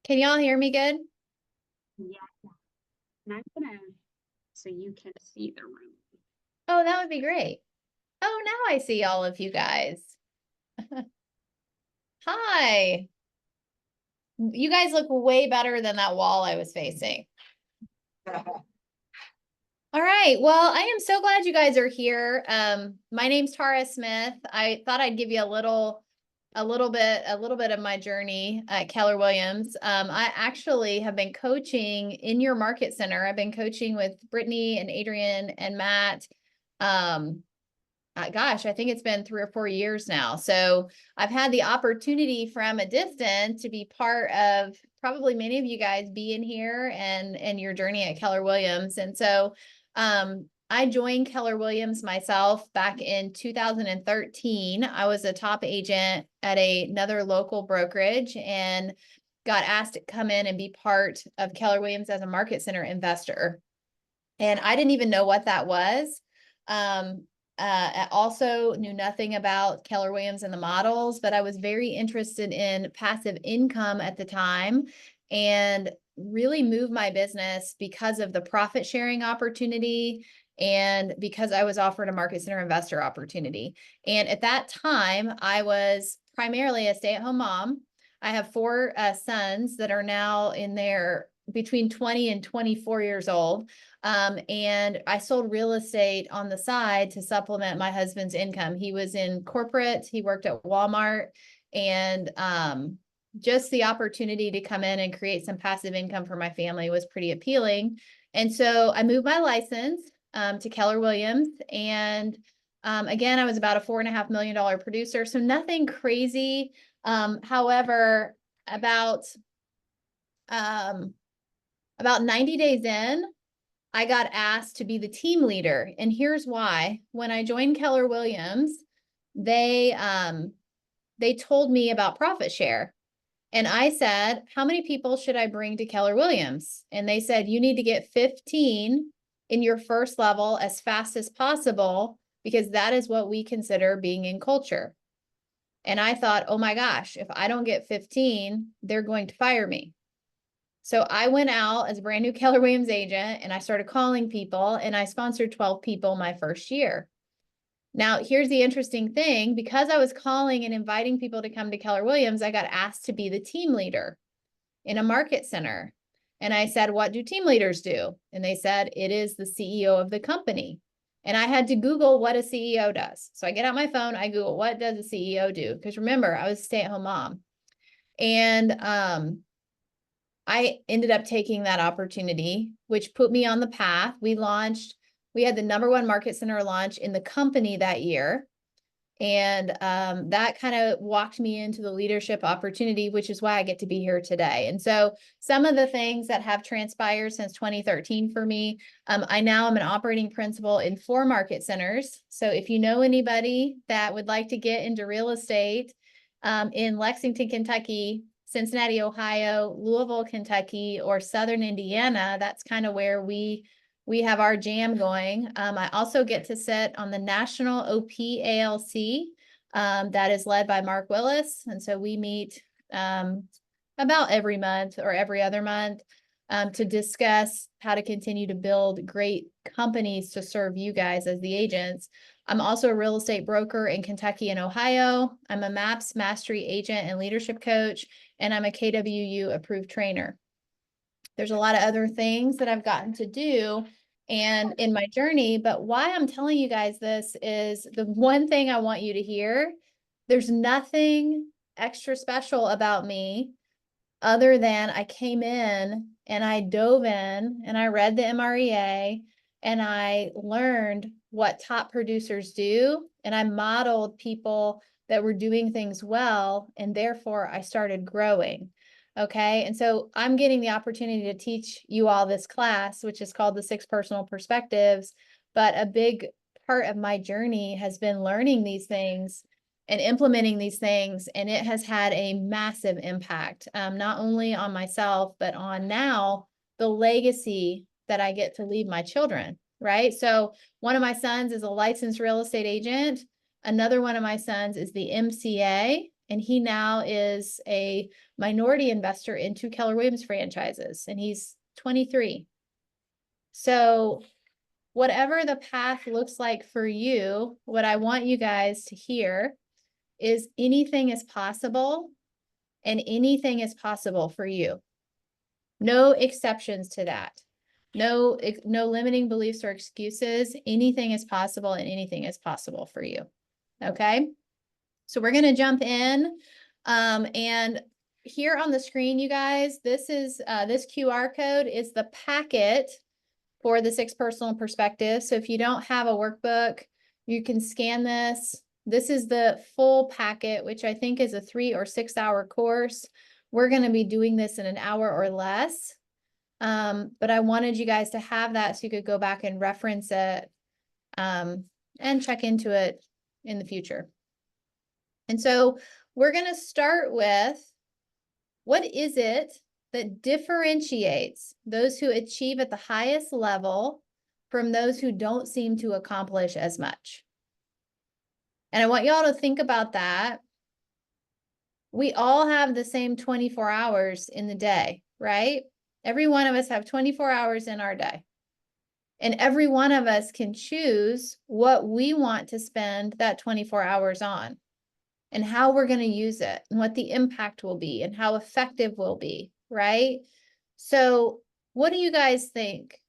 Can y'all hear me good? Yeah, and I'm gonna so you can see the room. Oh, that would be great. Oh, now I see all of you guys. Hi. You guys look way better than that wall I was facing. All right. Well, I am so glad you guys are here. My name's Tara Smith. I thought I'd give you a little bit of my journey at Keller Williams. I actually have been coaching in your market center. I've been coaching with Brittany and Adrian and Matt. Gosh, I think it's been 3 or 4 years now. So I've had the opportunity from a distance to be part of probably many of you guys being here and your journey at Keller Williams. And so I joined Keller Williams myself back in 2013. I was a top agent at another local brokerage and got asked to come in and be part of Keller Williams as a market center investor. And I didn't even know what that was. I also knew nothing about Keller Williams and the models, but I was very interested in passive income at the time and really moved my business because of the profit sharing opportunity and because I was offered a market center investor opportunity. And at that time, I was primarily a stay-at-home mom. I have four sons that are now in their between 20 and 24 years old. And I sold real estate on the side to supplement my husband's income. He was in corporate, he worked at Walmart, and just the opportunity to come in and create some passive income for my family was pretty appealing. And so I moved my license to Keller Williams. And again, I was about a $4.5 million producer, so nothing crazy. However, about 90 days in, I got asked to be the team leader. And here's why. When I joined Keller Williams, they told me about profit share. And I said, how many people should I bring to Keller Williams? And they said, you need to get 15 in your first level as fast as possible, because that is what we consider being in culture. And I thought, oh my gosh, if I don't get 15, they're going to fire me. So I went out as a brand new Keller Williams agent and I started calling people and I sponsored 12 people my first year. Now, here's the interesting thing. Because I was calling and inviting people to come to Keller Williams, I got asked to be the team leader in a market center. And I said, what do team leaders do? And they said, it is the CEO of the company. And I had to Google what a CEO does. So I get out my phone, I Google, what does a CEO do? Because remember, I was a stay-at-home mom. And I ended up taking that opportunity, which put me on the path. We had the #1 market center launch in the company that year. And that kind of walked me into the leadership opportunity, which is why I get to be here today. And so some of the things that have transpired since 2013 for me, I now am an operating principal in 4 market centers. So if you know anybody that would like to get into real estate in Lexington, Kentucky, Cincinnati, Ohio, Louisville, Kentucky, or Southern Indiana, that's kind of where we have our jam going. I also get to sit on the National OPALC that is led by Mark Willis. And so we meet about every month or every other month to discuss how to continue to build great companies to serve you guys as the agents. I'm also a real estate broker in Kentucky and Ohio. I'm a MAPS Mastery Agent and Leadership Coach, and I'm a KWU approved trainer. There's a lot of other things that I've gotten to do and in my journey, but why I'm telling you guys this is the one thing I want you to hear. There's nothing extra special about me other than I came in and I dove in and I read the MREA and I learned what top producers do. And I modeled people that were doing things well. And therefore I started growing. Okay. And so I'm getting the opportunity to teach you all this class, which is called the 6 Personal Perspectives. But a big part of my journey has been learning these things and implementing these things. And it has had a massive impact, not only on myself, but on now the legacy that I get to leave my children, right? So one of my sons is a licensed real estate agent. Another one of my sons is the MCA And he now is a minority investor into Keller Williams franchises, and he's 23. So whatever the path looks like for you, what I want you guys to hear is anything is possible, and anything is possible for you. No exceptions to that. No limiting beliefs or excuses. Anything is possible, and anything is possible for you. Okay. So we're going to jump in. And here on the screen, you guys, this is this QR code is the packet for the 6 personal perspectives. So if you don't have a workbook, you can scan this. This is the full packet, which I think is a 3 or 6 hour course. We're going to be doing this in an hour or less. But I wanted you guys to have that so you could go back and reference it and check into it in the future. And so we're going to start with, what is it that differentiates those who achieve at the highest level from those who don't seem to accomplish as much? And I want y'all to think about that. We all have the same 24 hours in the day, right? Every one of us have 24 hours in our day. And every one of us can choose what we want to spend that 24 hours on, and how we're going to use it, and what the impact will be, and how effective we'll be, right? So what do you guys think?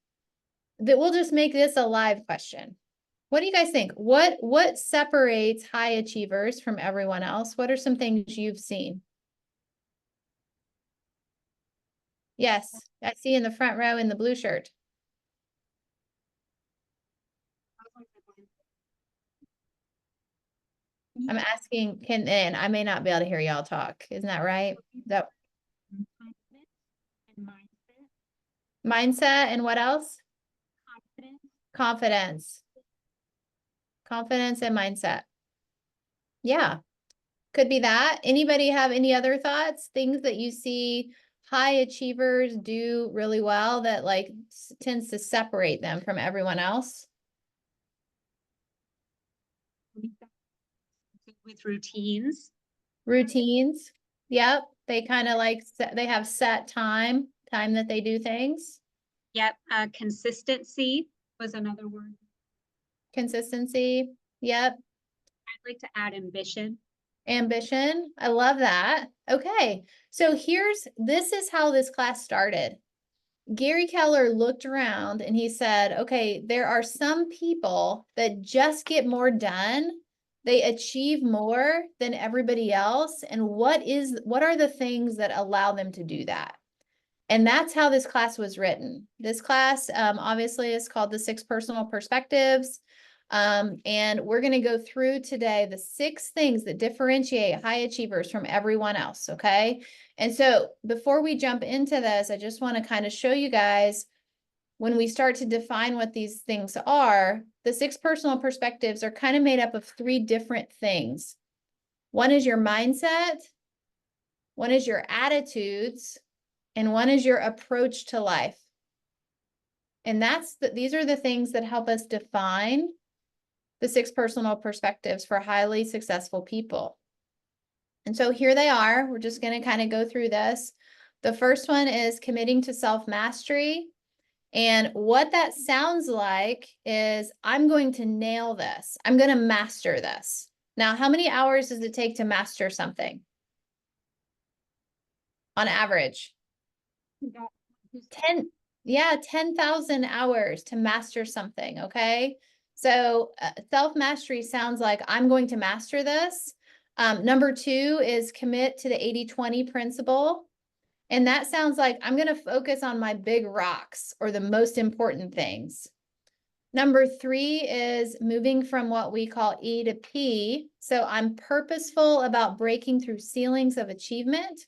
That we'll just make this a live question. What do you guys think? What separates high achievers from everyone else? What are some things you've seen? Yes, I see in the front row in the blue shirt. I'm asking, and I may not be able to hear y'all talk. Isn't that right? That mindset, and what else? Confidence. Confidence and mindset. Yeah, could be that. Anybody have any other thoughts? Things that you see high achievers do really well that like tends to separate them from everyone else? With routines. Routines. Yep. They kind of like, they have set time that they do things. Yep. Consistency was another word. Consistency. Yep. I'd like to add ambition. Ambition. I love that. Okay. So this is how this class started. Gary Keller looked around and he said, okay, there are some people that just get more done. They achieve more than everybody else. And what are the things that allow them to do that? And that's how this class was written. This class obviously is called the 6 Personal Perspectives. And we're going to go through today the 6 things that differentiate high achievers from everyone else. Okay. And so before we jump into this, I just want to kind of show you guys, when we start to define what these things are, the 6 personal perspectives are kind of made up of 3 different things. One is your mindset, one is your attitudes, and one is your approach to life. And these are the things that help us define the 6 personal perspectives for highly successful people. And so here they are. We're just going to kind of go through this. The first one is committing to self-mastery. And what that sounds like is, I'm going to nail this. I'm going to master this. Now, how many hours does it take to master something? On average? 10,000 hours to master something. Okay. So self-mastery sounds like, I'm going to master this. Number 2 is commit to the 80-20 principle. And that sounds like, I'm going to focus on my big rocks or the most important things. Number 3 is moving from what we call E to P. So I'm purposeful about breaking through ceilings of achievement.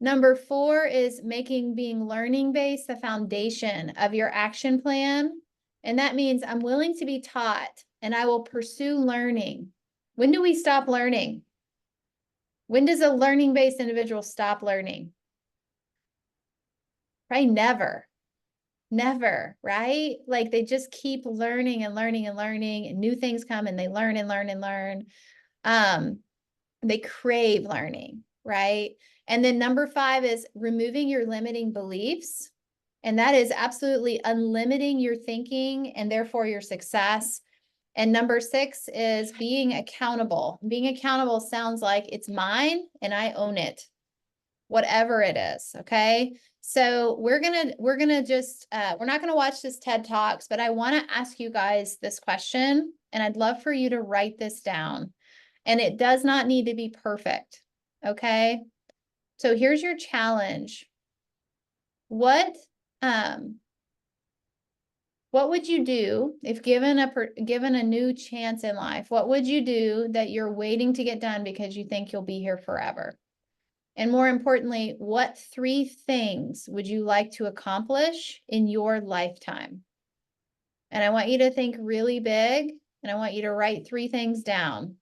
Number 4 is being learning-based the foundation of your action plan. And that means I'm willing to be taught and I will pursue learning. When do we stop learning? When does a learning-based individual stop learning? Probably never. Never, right? Like they just keep learning and learning and learning, and new things come and they learn and learn and learn. They crave learning, right? And then number 5 is removing your limiting beliefs. And that is absolutely unlimiting your thinking and therefore your success. And number 6 is being accountable. Being accountable sounds like it's mine and I own it, whatever it is. Okay. So we're not gonna watch this TED Talks, but I want to ask you guys this question, and I'd love for you to write this down. And it does not need to be perfect. Okay. So here's your challenge. What would you do if given a new chance in life? What would you do that you're waiting to get done because you think you'll be here forever? And more importantly, what 3 things would you like to accomplish in your lifetime? And I want you to think really big, and I want you to write 3 things down.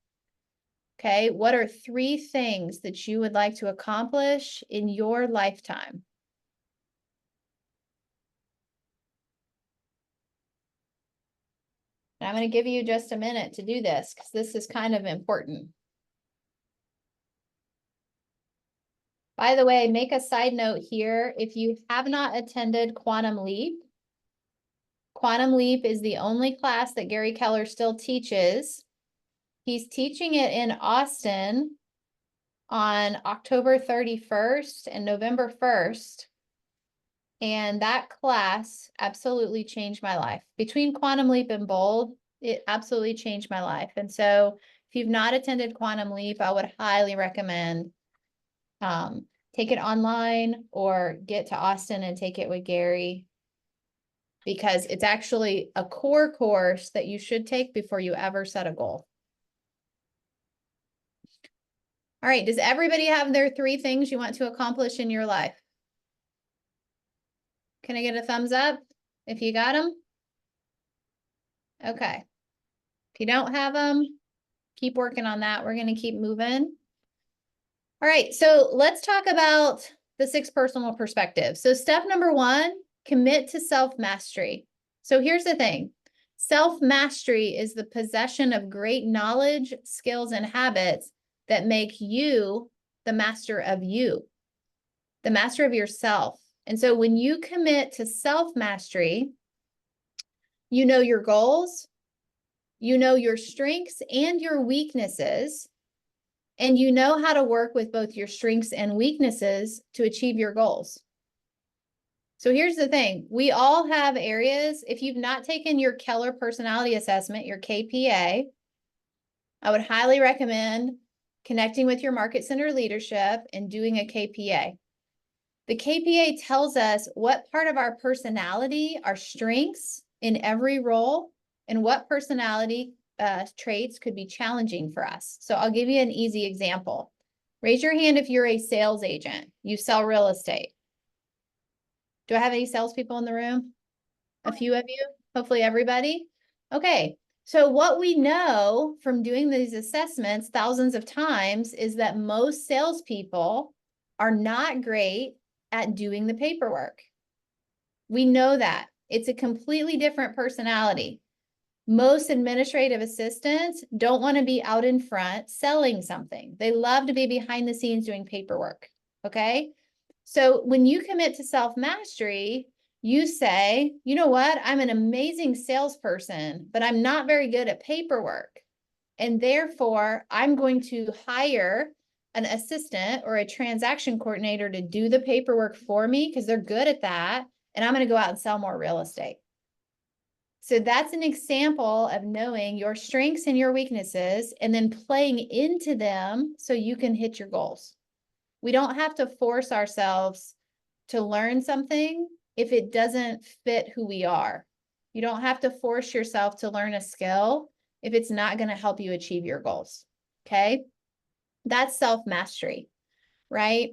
Okay, what are 3 things that you would like to accomplish in your lifetime? And I'm going to give you just a minute to do this because this is kind of important. By the way, make a side note here. If you have not attended Quantum Leap is the only class that Gary Keller still teaches. He's teaching it in Austin on October 31st and November 1st. And that class absolutely changed my life. Between Quantum Leap and Bold, it absolutely changed my life. And so if you've not attended Quantum Leap, I would highly recommend take it online or get to Austin and take it with Gary, because it's actually a core course that you should take before you ever set a goal. All right, does everybody have their 3 things you want to accomplish in your life? Can I get a thumbs up if you got them? Okay. If you don't have them, keep working on that. We're going to keep moving. All right, so let's talk about the 6 personal perspectives. So step number 1, commit to self-mastery. So here's the thing. Self-mastery is the possession of great knowledge, skills, and habits that make you the master of you, the master of yourself. And so when you commit to self-mastery, you know your goals, you know your strengths and your weaknesses, and you know how to work with both your strengths and weaknesses to achieve your goals. So here's the thing. We all have areas. If you've not taken your Keller personality assessment, your KPA, I would highly recommend connecting with your market center leadership and doing a KPA. The KPA tells us what part of our personality, our strengths in every role, and what personality traits could be challenging for us. So I'll give you an easy example. Raise your hand if you're a sales agent. You sell real estate. Do I have any salespeople in the room? A few of you? Hopefully everybody? Okay. So what we know from doing these assessments thousands of times is that most salespeople are not great at doing the paperwork. We know that. It's a completely different personality. Most administrative assistants don't want to be out in front selling something. They love to be behind the scenes doing paperwork. Okay. So when you commit to self-mastery, you say, you know what? I'm an amazing salesperson, but I'm not very good at paperwork. And therefore, I'm going to hire an assistant or a transaction coordinator to do the paperwork for me because they're good at that. And I'm going to go out and sell more real estate. So that's an example of knowing your strengths and your weaknesses and then playing into them so you can hit your goals. We don't have to force ourselves to learn something if it doesn't fit who we are. You don't have to force yourself to learn a skill if it's not going to help you achieve your goals. Okay? That's self-mastery, right?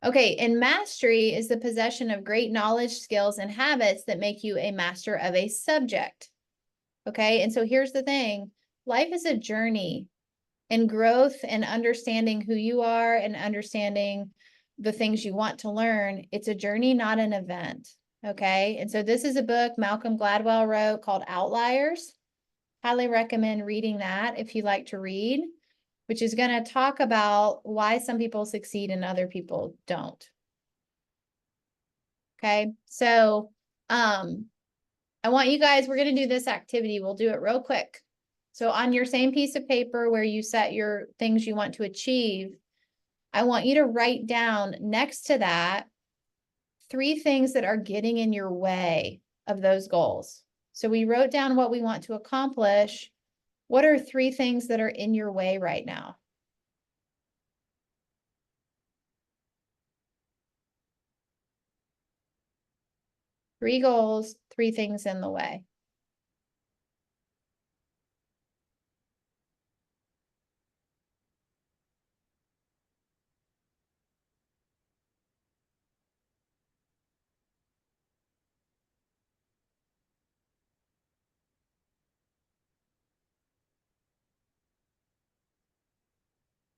Okay, and mastery is the possession of great knowledge, skills, and habits that make you a master of a subject. Okay, and so here's the thing. Life is a journey, and growth and understanding who you are and understanding the things you want to learn, it's a journey, not an event. Okay, and so this is a book Malcolm Gladwell wrote called Outliers. Highly recommend reading that if you like to read. which is going to talk about why some people succeed and other people don't. Okay, so I want you guys, we're going to do this activity. We'll do it real quick. So on your same piece of paper where you set your things you want to achieve, I want you to write down next to that 3 things that are getting in your way of those goals. So we wrote down what we want to accomplish. What are 3 things that are in your way right now? Three goals, 3 things in the way.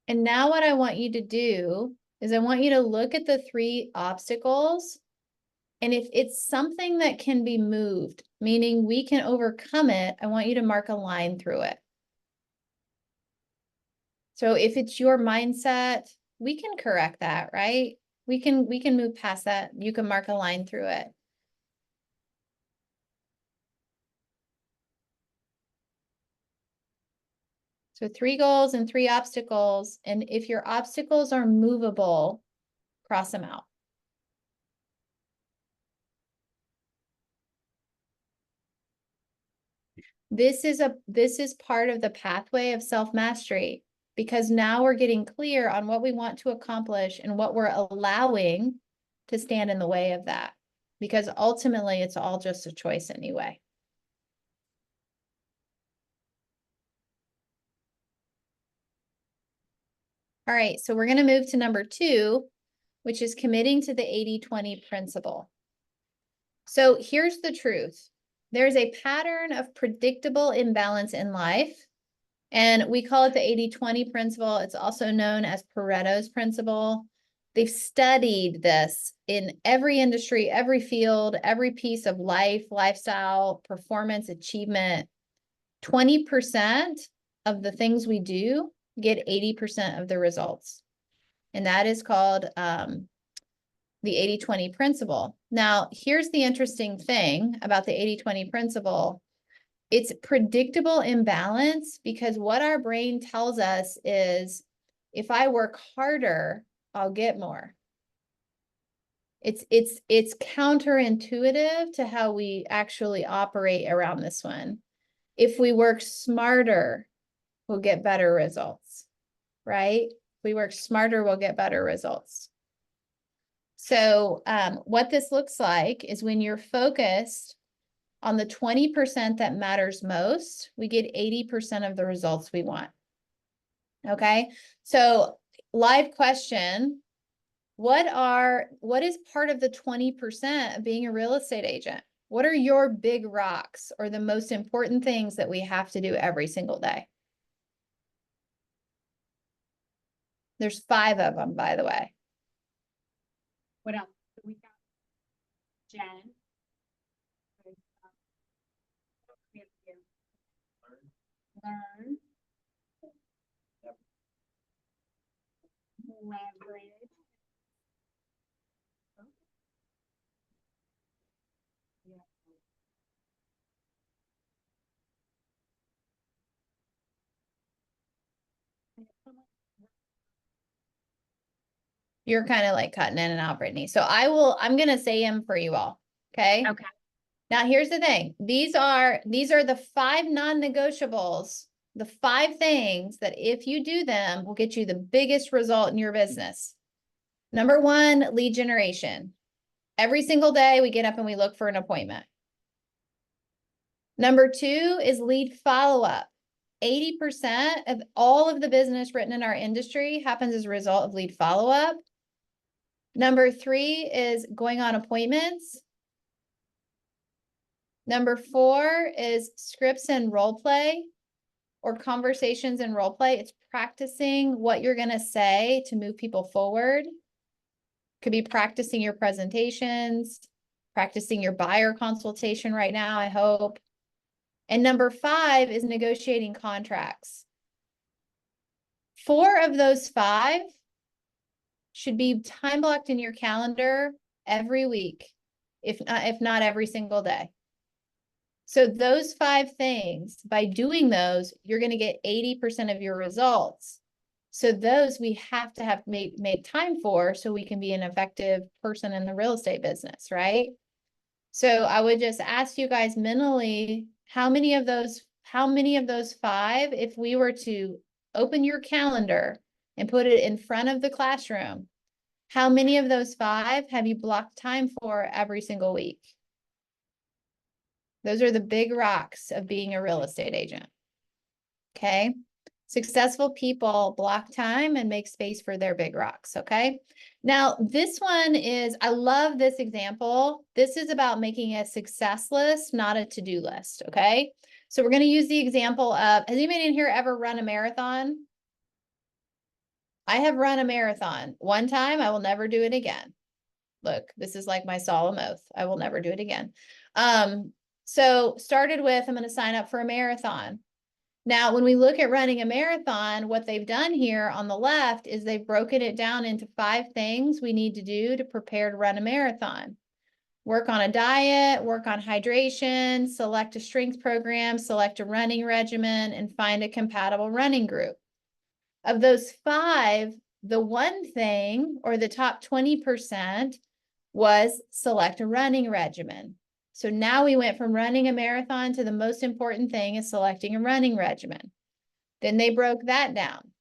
And now what I want you to do is I want you to look at the 3 obstacles. And if it's something that can be moved, meaning we can overcome it, I want you to mark a line through it. So if it's your mindset, we can correct that, right? We can move past that. You can mark a line through it. So 3 goals and 3 obstacles. And if your obstacles are movable, cross them out. This is part of the pathway of self-mastery, because now we're getting clear on what we want to accomplish and what we're allowing to stand in the way of that, because ultimately it's all just a choice anyway. All right, so we're going to move to number 2, which is committing to the 80-20 principle. So here's the truth. There's a pattern of predictable imbalance in life, and we call it the 80-20 principle. It's also known as Pareto's principle. They've studied this in every industry, every field, every piece of life, lifestyle, performance, achievement. 20% of the things we do get 80% of the results. And that is called the 80-20 principle. Now, here's the interesting thing about the 80-20 principle. It's predictable imbalance, because what our brain tells us is, if I work harder, I'll get more. It's counterintuitive to how we actually operate around this one. If we work smarter, we'll get better results, right? If we work smarter, we'll get better results. So what this looks like is when you're focused on the 20% that matters most, we get 80% of the results we want. Okay, so live question. What is part of the 20% of being a real estate agent? What are your big rocks or the most important things that we have to do every single day? There's 5 of them, by the way. What else? We got Jen. We have to learn. Leverage. You're kind of like cutting in and out, Brittany. So I'm going to say them for you all. Okay. Okay. Now here's the thing. These are the 5 non-negotiables, the 5 things that if you do them will get you the biggest result in your business. Number 1, lead generation. Every single day we get up and we look for an appointment. Number 2 is lead follow-up. 80% of all of the business written in our industry happens as a result of lead follow-up. Number 3 is going on appointments. Number 4 is scripts and role play, or conversations and role play. It's practicing what you're going to say to move people forward. Could be practicing your presentations, practicing your buyer consultation right now, I hope. And number 5 is negotiating contracts. 4 of those 5 should be time blocked in your calendar every week, if not every single day. So those 5 things, by doing those, you're going to get 80% of your results. So those we have to have made time for so we can be an effective person in the real estate business, right? So I would just ask you guys mentally, how many of those 5, if we were to open your calendar and put it in front of the classroom, how many of those 5 have you blocked time for every single week? Those are the big rocks of being a real estate agent. Okay. Successful people block time and make space for their big rocks. Okay. Now, this one is, I love this example. This is about making a success list, not a to-do list. Okay. So we're going to use the example of, has anybody in here ever run a marathon? I have run a marathon one time. I will never do it again. Look, this is like my solemn oath. I will never do it again. So started with, I'm going to sign up for a marathon. Now, when we look at running a marathon, what they've done here on the left is they've broken it down into 5 things we need to do to prepare to run a marathon. Work on a diet, work on hydration, select a strength program, select a running regimen, and find a compatible running group. Of those 5, the one thing, or the top 20%, was select a running regimen. So now we went from running a marathon to the most important thing is selecting a running regimen. Then they broke that down.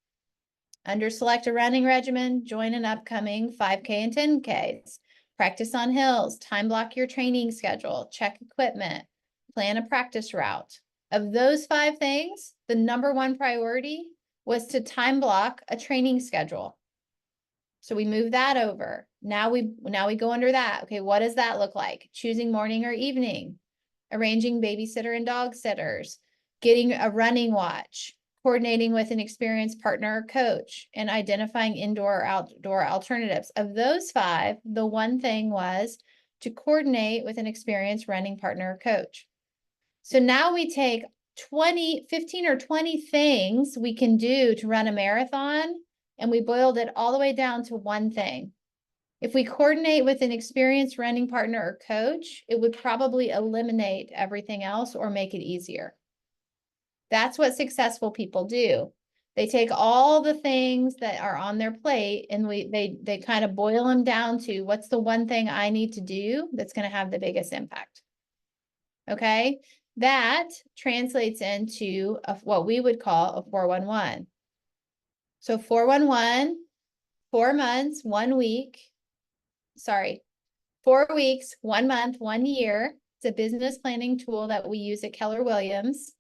Under select a running regimen, join an upcoming 5K and 10Ks. Practice on hills, time block your training schedule, check equipment, plan a practice route. Of those 5 things, the number 1 priority was to time block a training schedule. So we move that over. Now we go under that. Okay, what does that look like? Choosing morning or evening, arranging babysitter and dog sitters, getting a running watch, coordinating with an experienced partner or coach, and identifying indoor or outdoor alternatives. Of those 5, the one thing was to coordinate with an experienced running partner or coach. So now we take 15 or 20 things we can do to run a marathon, and we boiled it all the way down to one thing. If we coordinate with an experienced running partner or coach, it would probably eliminate everything else or make it easier. That's what successful people do. They take all the things that are on their plate and they kind of boil them down to what's the one thing I need to do that's going to have the biggest impact. Okay, that translates into what we would call a 411. So 411, 4 months, 1 week. Sorry, 4 weeks, 1 month, 1 year. It's a business planning tool that we use at Keller Williams.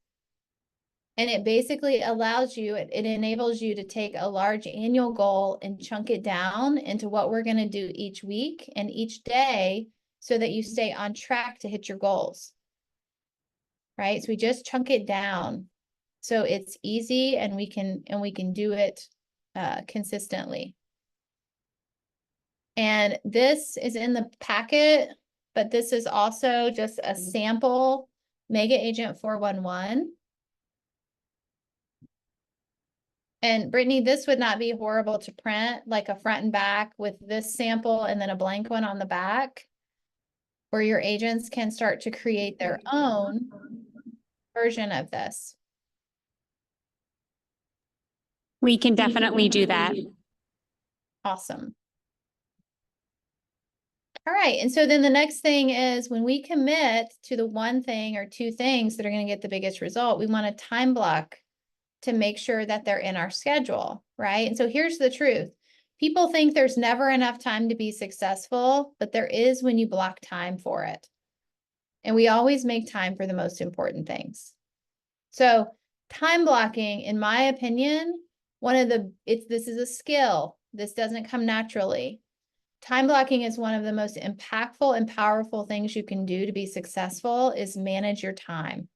And it basically allows you, it enables you to take a large annual goal and chunk it down into what we're going to do each week and each day so that you stay on track to hit your goals. Right? So we just chunk it down. So it's easy and we can do it consistently. And this is in the packet, but this is also just a sample Mega Agent 411. And Brittany, this would not be horrible to print, like a front and back with this sample and then a blank one on the back, where your agents can start to create their own version of this. We can definitely do that. Awesome. All right. And so then the next thing is when we commit to the one thing or 2 things that are going to get the biggest result, we want a time block to make sure that they're in our schedule, right? And so here's the truth. People think there's never enough time to be successful, but there is when you block time for it. And we always make time for the most important things. So time blocking, in my opinion, this is a skill. This doesn't come naturally. Time blocking is one of the most impactful and powerful things you can do to be successful is manage your time.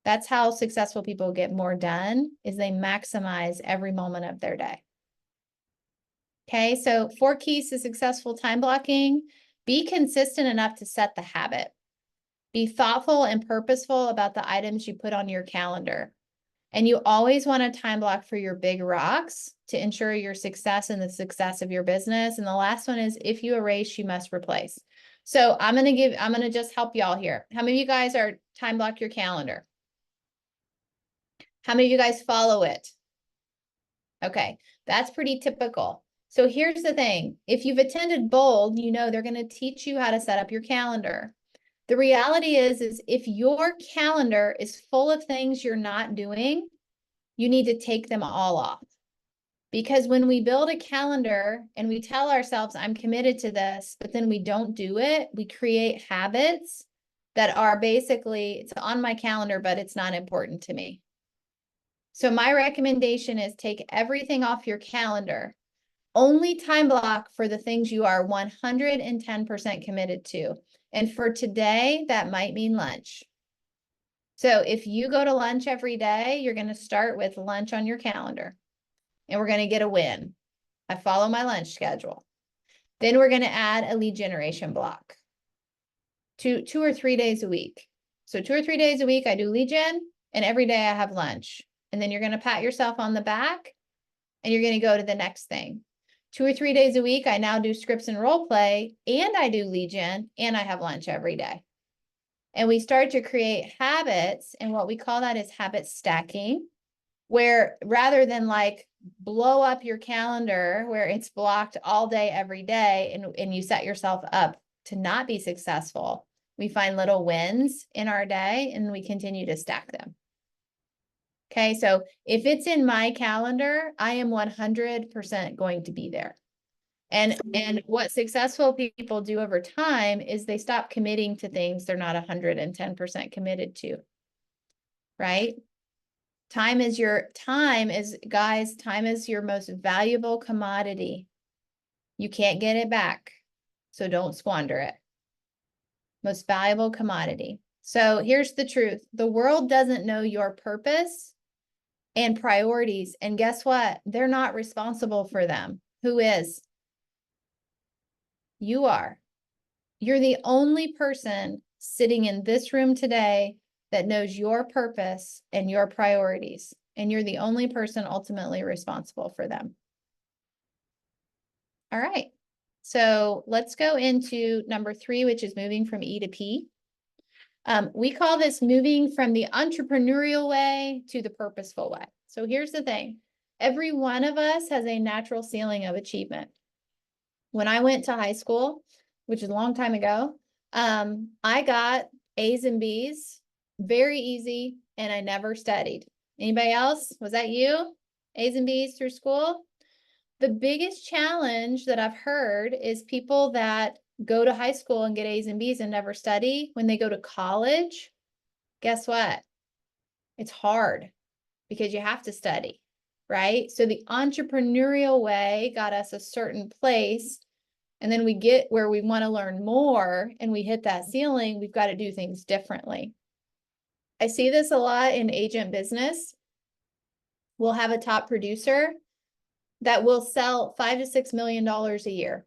That's how successful people get more done, is they maximize every moment of their day. Okay, so 4 keys to successful time blocking. Be consistent enough to set the habit. Be thoughtful and purposeful about the items you put on your calendar. And you always want a time block for your big rocks to ensure your success and the success of your business. And the last one is if you erase, you must replace. So I'm going to just help y'all here. How many of you guys are time block your calendar? How many of you guys follow it? Okay, that's pretty typical. So here's the thing. If you've attended Bold, you know they're going to teach you how to set up your calendar. The reality is if your calendar is full of things you're not doing, you need to take them all off. Because when we build a calendar and we tell ourselves, I'm committed to this, but then we don't do it, we create habits that are basically, it's on my calendar, but it's not important to me. So my recommendation is take everything off your calendar. Only time block for the things you are 110% committed to. And for today, that might mean lunch. So if you go to lunch every day, you're going to start with lunch on your calendar. And we're going to get a win. I follow my lunch schedule. Then we're going to add a lead generation block. Two or 3 days a week. So 2 or 3 days a week, I do lead gen, and every day I have lunch. And then you're going to pat yourself on the back, and you're going to go to the next thing. 2 or 3 days a week, I now do scripts and role play, and I do lead gen, and I have lunch every day. And we start to create habits, and what we call that is habit stacking, where rather than like blow up your calendar where it's blocked all day, every day, and you set yourself up to not be successful, we find little wins in our day and we continue to stack them. Okay, so if it's in my calendar, I am 100% going to be there. And what successful people do over time is they stop committing to things they're not 110% committed to, right? Time is your most valuable commodity. You can't get it back, so don't squander it. Most valuable commodity. So here's the truth. The world doesn't know your purpose and priorities. And guess what? They're not responsible for them. Who is? You are. You're the only person sitting in this room today that knows your purpose and your priorities. And you're the only person ultimately responsible for them. All right. So let's go into number 3, which is moving from E to P. We call this moving from the entrepreneurial way to the purposeful way. So here's the thing. Every one of us has a natural ceiling of achievement. When I went to high school, which is a long time ago, I got A's and B's, very easy, and I never studied. Anybody else? Was that you? A's and B's through school? The biggest challenge that I've heard is people that go to high school and get A's and B's and never study. When they go to college, guess what? It's hard because you have to study, right? So the entrepreneurial way got us a certain place. And then we get where we want to learn more and we hit that ceiling, we've got to do things differently. I see this a lot in agent business. We'll have a top producer that will sell $5 to $6 million a year.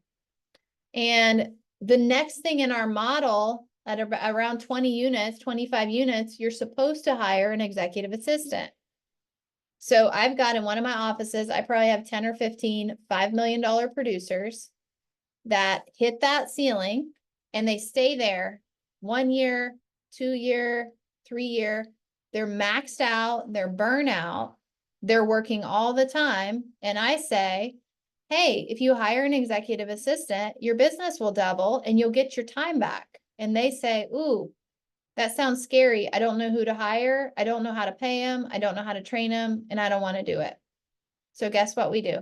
And the next thing in our model at around 20 units, 25 units, you're supposed to hire an executive assistant. So I've got in one of my offices, I probably have 10 or 15 $5 million producers that hit that ceiling and they stay there 1 year, 2 year, 3 year. They're maxed out, they're burnout, they're working all the time. And I say, hey, if you hire an executive assistant, your business will double and you'll get your time back. And they say, ooh, that sounds scary. I don't know who to hire. I don't know how to pay them. I don't know how to train them, and I don't want to do it. So guess what we do?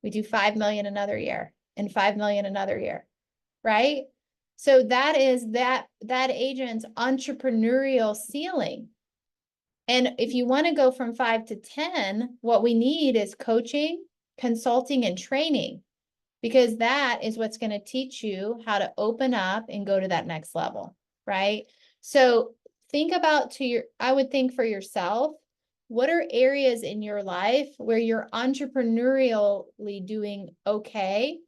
We do 5 million another year and 5 million another year, right? So that is that agent's entrepreneurial ceiling. And if you want to go from 5 to 10, what we need is coaching, consulting, and training, because that is what's going to teach you how to open up and go to that next level, right? So think about I would think for yourself, what are areas in your life where you're entrepreneurially doing okay?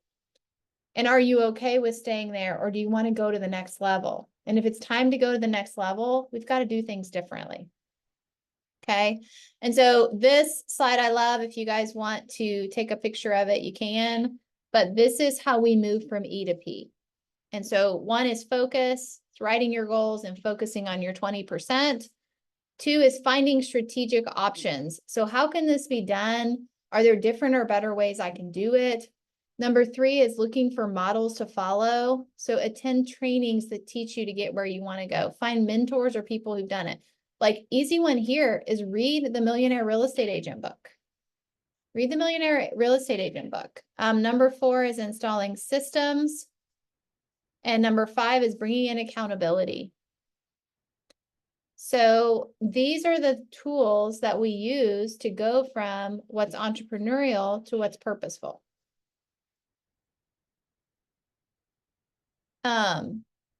And are you okay with staying there, or do you want to go to the next level? And if it's time to go to the next level, we've got to do things differently. Okay. And so this slide I love. If you guys want to take a picture of it, you can. But this is how we move from E to P. And so one is focus, it's writing your goals and focusing on your 20%. Two is finding strategic options. So how can this be done? Are there different or better ways I can do it? Number three is looking for models to follow. So attend trainings that teach you to get where you want to go. Find mentors or people who've done it. Like easy one here is read the Millionaire Real Estate Agent book. Read the Millionaire Real Estate Agent book. Number four is installing systems. And number five is bringing in accountability. So these are the tools that we use to go from what's entrepreneurial to what's purposeful.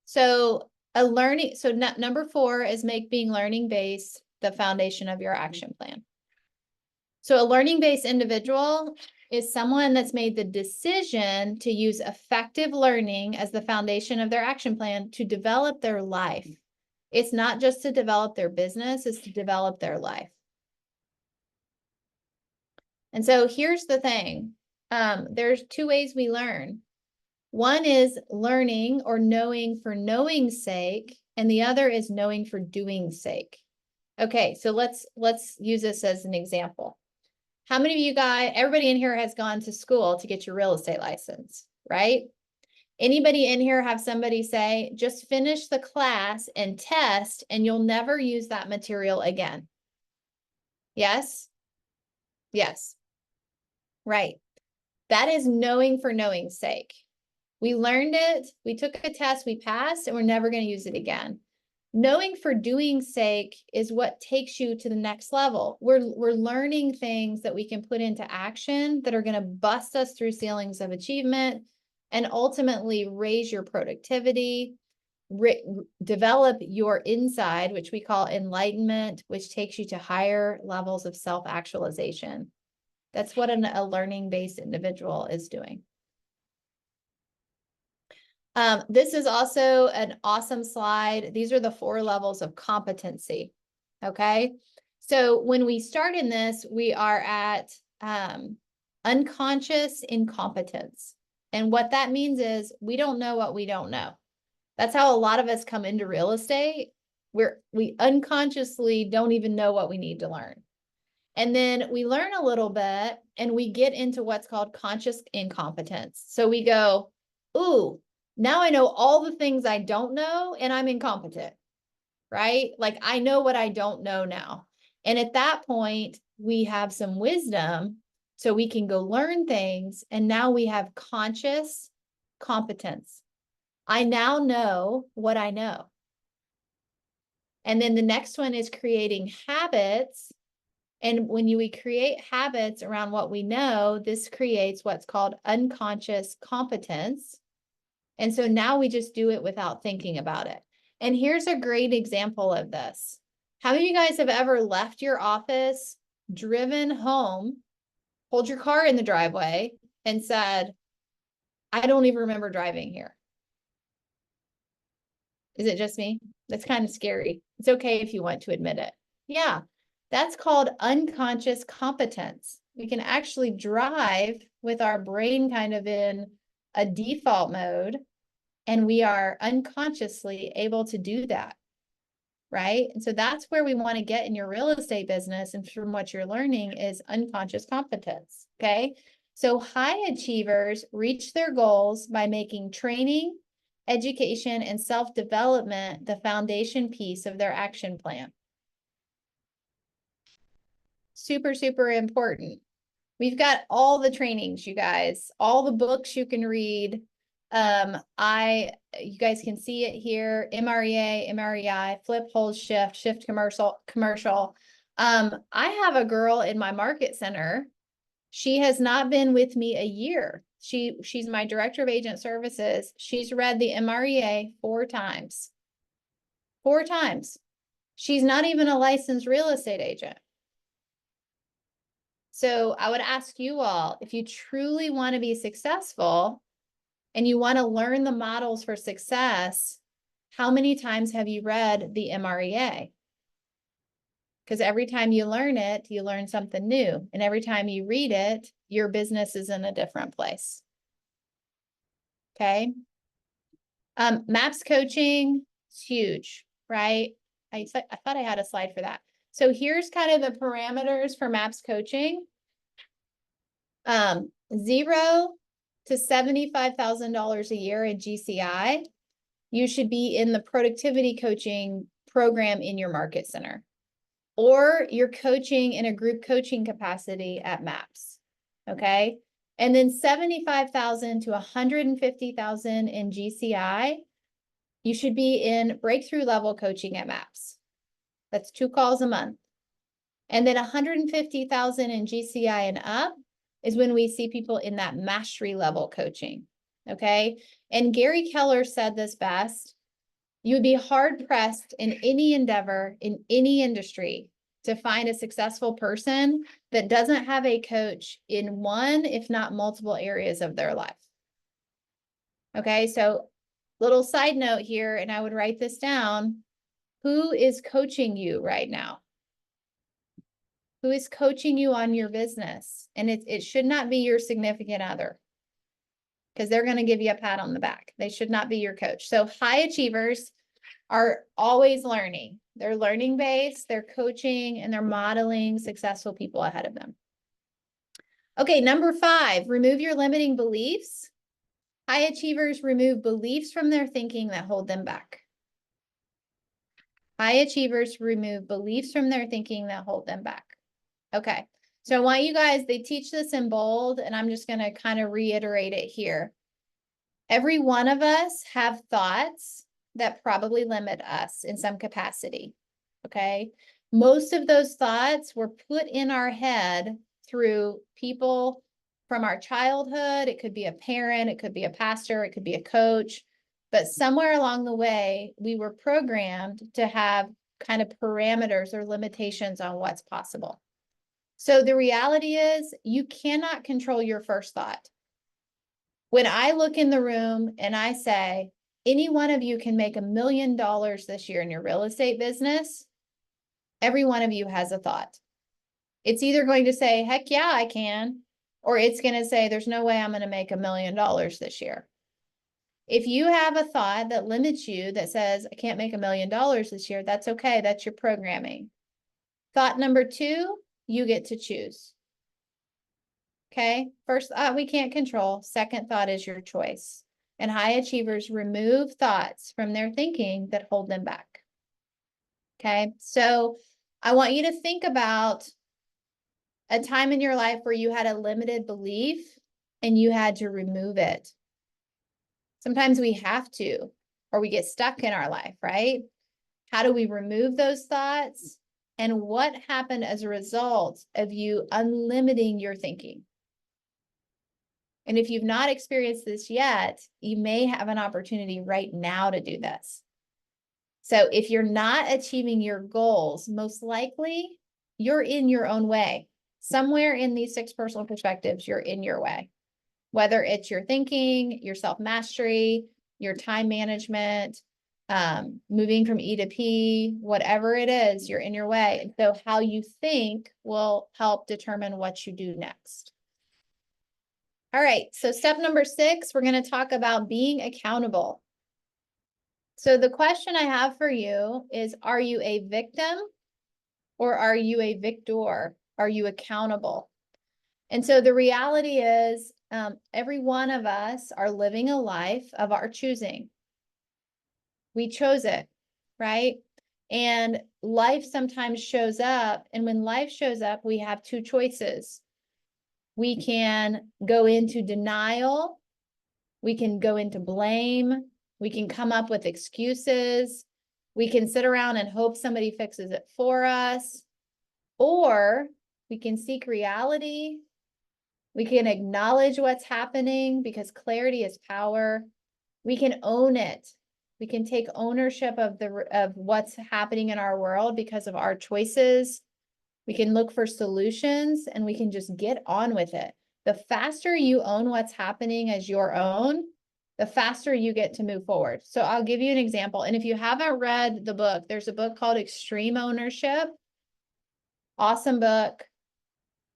So number four is make being learning-based the foundation of your action plan. So a learning-based individual is someone that's made the decision to use effective learning as the foundation of their action plan to develop their life. It's not just to develop their business, it's to develop their life. And so here's the thing. There's two ways we learn. One is learning or knowing for knowing's sake, and the other is knowing for doing's sake. Okay, so let's use this as an example. How many of you guys, everybody in here has gone to school to get your real estate license, right? Anybody in here have somebody say, just finish the class and test, and you'll never use that material again? Yes? Yes. Right. That is knowing for knowing's sake. We learned it, we took a test, we passed, and we're never going to use it again. Knowing for doing's sake is what takes you to the next level. We're learning things that we can put into action that are going to bust us through ceilings of achievement and ultimately raise your productivity, develop your inside, which we call enlightenment, which takes you to higher levels of self-actualization. That's what a learning-based individual is doing. This is also an awesome slide. These are the 4 levels of competency. Okay. So when we start in this, we are at unconscious incompetence. And what that means is we don't know what we don't know. That's how a lot of us come into real estate. We unconsciously don't even know what we need to learn. And then we learn a little bit and we get into what's called conscious incompetence. So we go, ooh, now I know all the things I don't know and I'm incompetent, right? Like I know what I don't know now. And at that point, we have some wisdom so we can go learn things. And now we have conscious competence. I now know what I know. And then the next one is creating habits. And when we create habits around what we know, this creates what's called unconscious competence. And so now we just do it without thinking about it. And here's a great example of this. How many of you guys have ever left your office, driven home, pulled your car in the driveway and said, I don't even remember driving here? Is it just me? That's kind of scary. It's okay if you want to admit it. Yeah, that's called unconscious competence. We can actually drive with our brain kind of in a default mode, and we are unconsciously able to do that, right? And so that's where we want to get in your real estate business. And from what you're learning is unconscious competence, okay? So high achievers reach their goals by making training, education, and self-development the foundation piece of their action plan. Super, super important. We've got all the trainings, you guys, all the books you can read. You guys can see it here, MREA, MREI, flip, hold, shift, commercial. I have a girl in my market center. She has not been with me a year. She's my director of agent services. She's read the MREA 4 times. 4 times. She's not even a licensed real estate agent. So I would ask you all, if you truly want to be successful and you want to learn the models for success, how many times have you read the MREA? Because every time you learn it, you learn something new. And every time you read it, your business is in a different place. Okay. MAPS coaching is huge, right? I thought I had a slide for that. So here's kind of the parameters for MAPS coaching. 0 to $75,000 a year in GCI. You should be in the productivity coaching program in your market center, or you're coaching in a group coaching capacity at MAPS. Okay. And then 75,000 to 150,000 in GCI, you should be in breakthrough level coaching at MAPS. That's 2 calls a month. And then 150,000 in GCI and up is when we see people in that mastery level coaching. Okay. And Gary Keller said this best: you would be hard pressed in any endeavor, in any industry, to find a successful person that doesn't have a coach in one, if not multiple areas of their life. Okay. So little side note here, and I would write this down. Who is coaching you right now? Who is coaching you on your business? And it should not be your significant other, because they're going to give you a pat on the back. They should not be your coach. So high achievers are always learning. They're learning based, they're coaching, and they're modeling successful people ahead of them. Okay, number 5, remove your limiting beliefs. High achievers remove beliefs from their thinking that hold them back. High achievers remove beliefs from their thinking that hold them back. Okay, so I want you guys, they teach this in bold, and I'm just going to kind of reiterate it here. Every one of us have thoughts that probably limit us in some capacity. Okay, most of those thoughts were put in our head through people from our childhood. It could be a parent, it could be a pastor, it could be a coach, but somewhere along the way, we were programmed to have kind of parameters or limitations on what's possible. So the reality is, you cannot control your first thought. When I look in the room and I say, any one of you can make $1 million this year in your real estate business, every one of you has a thought. It's either going to say, heck yeah, I can, or it's going to say, there's no way I'm going to make $1 million this year. If you have a thought that limits you, that says, I can't make $1 million this year, that's okay. That's your programming. Thought number 2, you get to choose. Okay. First thought we can't control. Second thought is your choice. And high achievers remove thoughts from their thinking that hold them back. Okay. So I want you to think about a time in your life where you had a limited belief and you had to remove it. Sometimes we have to, or we get stuck in our life, right? How do we remove those thoughts? And what happened as a result of you unlimiting your thinking? And if you've not experienced this yet, you may have an opportunity right now to do this. So if you're not achieving your goals, most likely you're in your own way. Somewhere in these 6 personal perspectives, you're in your way. Whether it's your thinking, your self-mastery, your time management, moving from E to P, whatever it is, you're in your way. And so how you think will help determine what you do next. All right, so step number 6, we're going to talk about being accountable. So the question I have for you is, are you a victim or are you a victor? Are you accountable? And so the reality is, every one of us are living a life of our choosing. We chose it, right? And life sometimes shows up. And when life shows up, we have 2 choices. We can go into denial. We can go into blame. We can come up with excuses. We can sit around and hope somebody fixes it for us. Or we can seek reality. We can acknowledge what's happening, because clarity is power. We can own it. We can take ownership of what's happening in our world because of our choices. We can look for solutions, and we can just get on with it. The faster you own what's happening as your own, the faster you get to move forward. So I'll give you an example. And if you haven't read the book, there's a book called Extreme Ownership. Awesome book.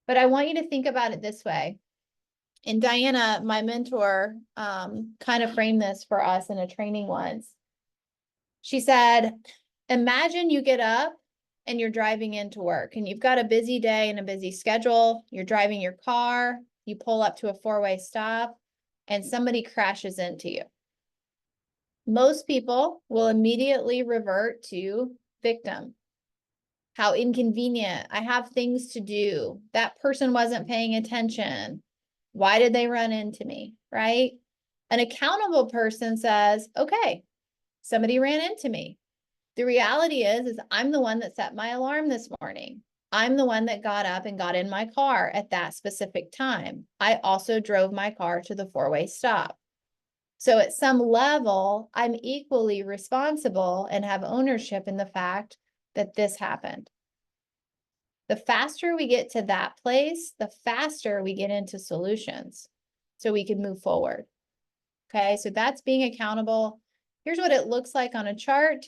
But I want you to think about it this way. And Diana, my mentor, kind of framed this for us in a training once. She said, imagine you get up and you're driving into work and you've got a busy day and a busy schedule. You're driving your car, you pull up to a four-way stop, and somebody crashes into you. Most people will immediately revert to victim. How inconvenient. I have things to do. That person wasn't paying attention. Why did they run into me? Right? An accountable person says, okay, somebody ran into me. The reality is I'm the one that set my alarm this morning. I'm the one that got up and got in my car at that specific time. I also drove my car to the four-way stop. So at some level, I'm equally responsible and have ownership in the fact that this happened. The faster we get to that place, the faster we get into solutions so we can move forward. Okay, so that's being accountable. Here's what it looks like on a chart.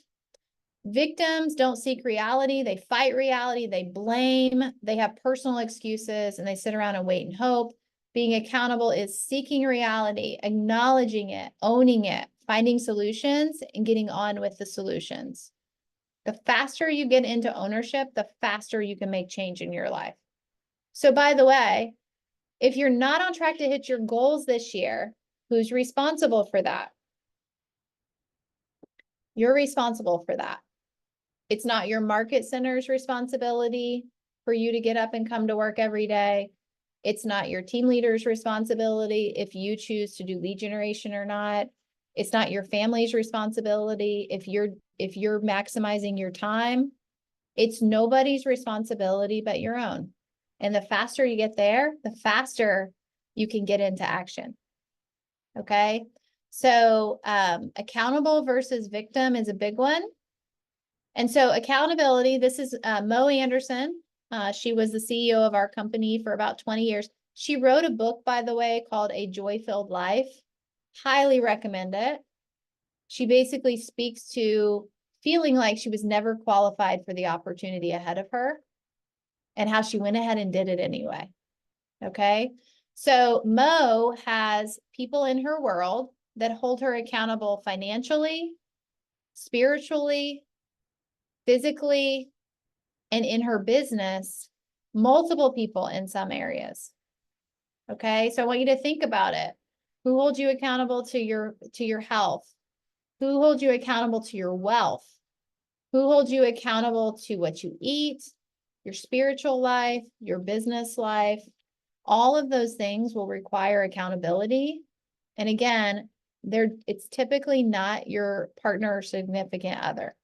Victims don't seek reality. They fight reality. They blame. They have personal excuses and they sit around and wait and hope. Being accountable is seeking reality, acknowledging it, owning it, finding solutions, and getting on with the solutions. The faster you get into ownership, the faster you can make change in your life. So, by the way, if you're not on track to hit your goals this year, who's responsible for that? You're responsible for that. It's not your market center's responsibility for you to get up and come to work every day. It's not your team leader's responsibility if you choose to do lead generation or not. It's not your family's responsibility if you're maximizing your time. It's nobody's responsibility but your own. And the faster you get there, the faster you can get into action. Okay. So accountable versus victim is a big one. And so accountability, this is Mo Anderson. She was the CEO of our company for about 20 years. She wrote a book, by the way, called A Joy-Filled Life. Highly recommend it. She basically speaks to feeling like she was never qualified for the opportunity ahead of her and how she went ahead and did it anyway. Okay. So Mo has people in her world that hold her accountable financially, spiritually, physically, and in her business, multiple people in some areas. Okay. So I want you to think about it. Who holds you accountable to your health? Who holds you accountable to your wealth? Who holds you accountable to what you eat, your spiritual life, your business life? All of those things will require accountability. And again, it's typically not your partner or significant other.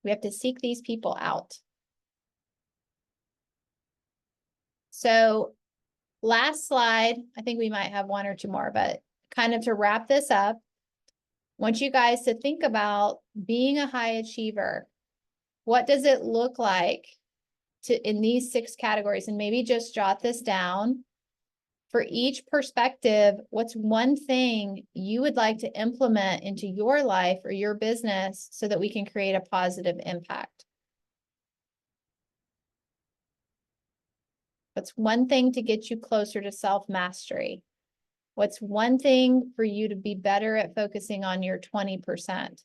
We have to seek these people out. So last slide, I think we might have one or two more, but kind of to wrap this up, I want you guys to think about being a high achiever. What does it look like in these 6 categories? And maybe just jot this down. For each perspective, what's one thing you would like to implement into your life or your business so that we can create a positive impact? What's one thing to get you closer to self-mastery? What's one thing for you to be better at focusing on your 20%?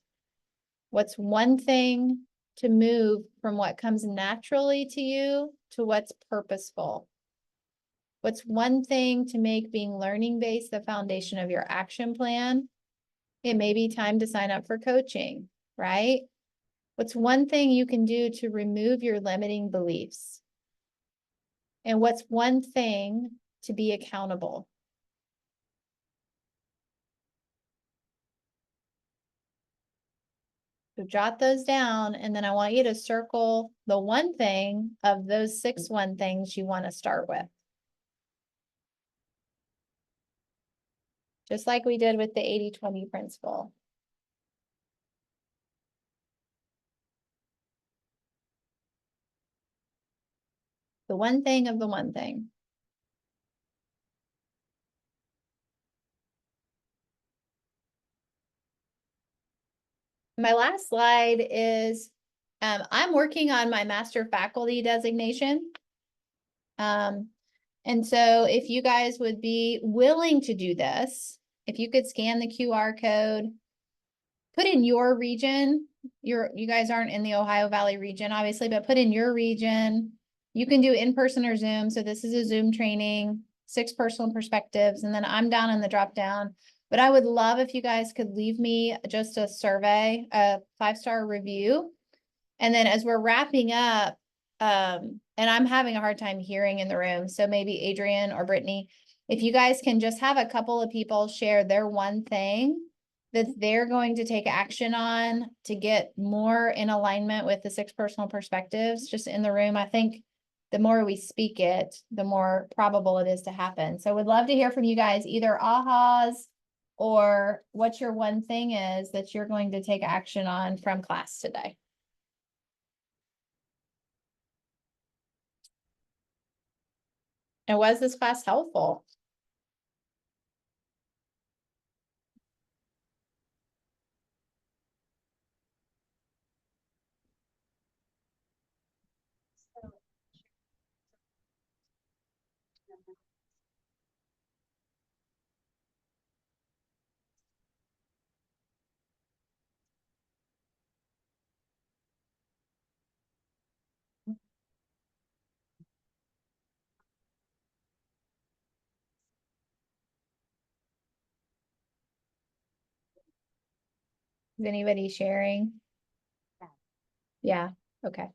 What's one thing to move from what comes naturally to you to what's purposeful? What's one thing to make being learning-based the foundation of your action plan? It may be time to sign up for coaching, right? What's one thing you can do to remove your limiting beliefs? And what's one thing to be accountable? So jot those down, and then I want you to circle the one thing of those 6 one things you want to start with. Just like we did with the 80-20 principle. The one thing of the one thing. My last slide is I'm working on my master faculty designation. And so if you guys would be willing to do this, if you could scan the QR code, put in your region, you guys aren't in the Ohio Valley region, obviously, but put in your region. You can do in-person or Zoom. So this is a Zoom training, 6 personal perspectives, and then I'm down in the drop down. But I would love if you guys could leave me just a survey, a 5-star review. And then as we're wrapping up, and I'm having a hard time hearing in the room, so maybe Adrian or Brittany, if you guys can just have a couple of people share their one thing that they're going to take action on to get more in alignment with the 6 personal perspectives just in the room. I think the more we speak it, the more probable it is to happen. So we'd love to hear from you guys, either ahas or what your one thing is that you're going to take action on from class today. And was this class helpful? Is anybody sharing? Yeah, okay.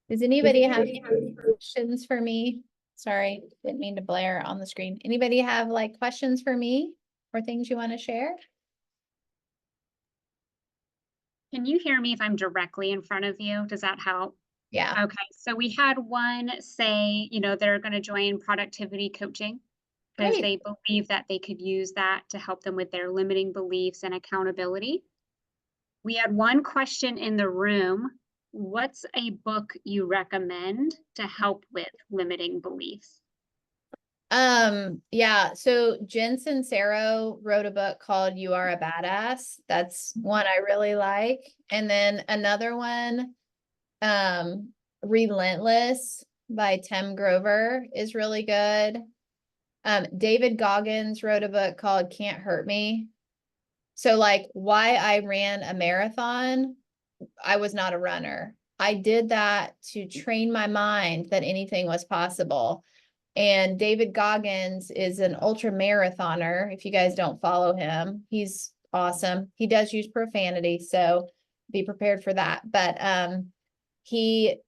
Does anybody have any questions for me? Sorry, didn't mean to blare on the screen. Anybody have like questions for me or things you want to share? Can you hear me if I'm directly in front of you? Does that help? Yeah, Okay, so we had one say, they're going to join productivity coaching because great. they believe that they could use that to help them with their limiting beliefs and accountability. We had one question in the room. What's a book you recommend to help with limiting beliefs? Yeah, so Jen Sincero wrote a book called You Are a Badass. That's one I really like. And then another one, Relentless by Tim Grover is really good. David Goggins wrote a book called Can't Hurt Me. So like why I ran a marathon, I was not a runner. I did that to train my mind that anything was possible. And David Goggins is an ultra marathoner. If you guys don't follow him, he's awesome. He does use profanity, so be prepared for that. But he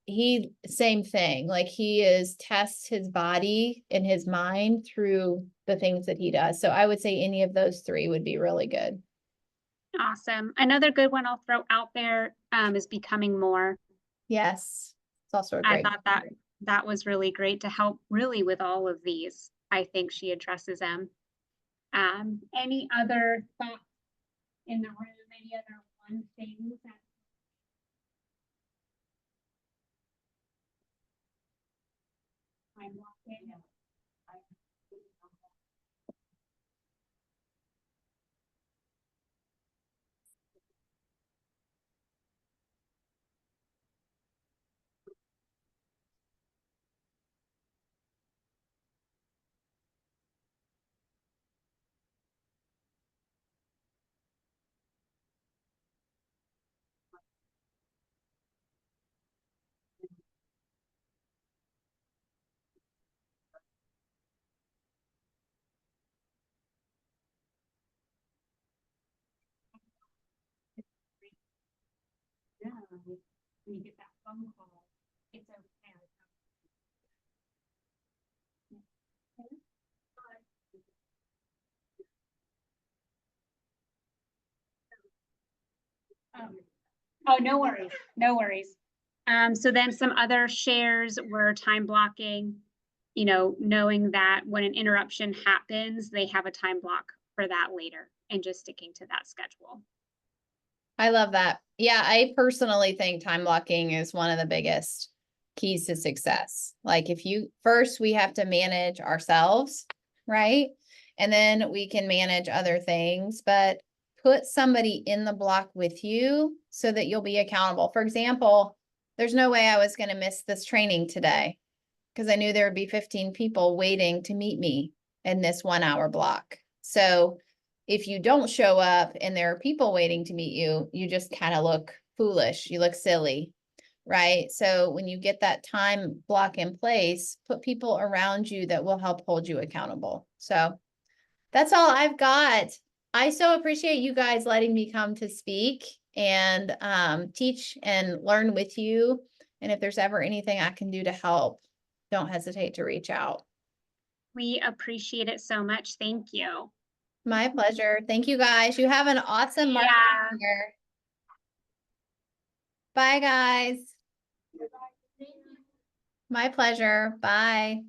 same thing. Like he is tests his body and his mind through the things that he does. So I would say any of those 3 would be really good. Awesome. Another good one I'll throw out there is Becoming More. Yes, it's also a I great. thought that was really great to help really with all of these. I think she addresses them. Any other thoughts in the room? Any other one things that I'm walking? Yeah, when you get that phone call, it's okay. Oh, no worries, no worries. So then some other shares were time blocking, knowing that when an interruption happens, they have a time block for that later and just sticking to that schedule. I love that. Yeah, I personally think time blocking is one of the biggest keys to success. Like if you, first we have to manage ourselves, right? And then we can manage other things, but put somebody in the block with you so that you'll be accountable. For example, there's no way I was going to miss this training today because I knew there would be 15 people waiting to meet me in this 1 hour block. So if you don't show up and there are people waiting to meet you, you just kind of look foolish. You look silly, right? So when you get that time block in place, put people around you that will help hold you accountable. So that's all I've got. I so appreciate you guys letting me come to speak and teach and learn with you. And if there's ever anything I can do to help, don't hesitate to reach out. We appreciate it so much. Thank you. My pleasure. Thank you guys. You have an awesome market Yeah. year. Bye, guys. My pleasure. Bye.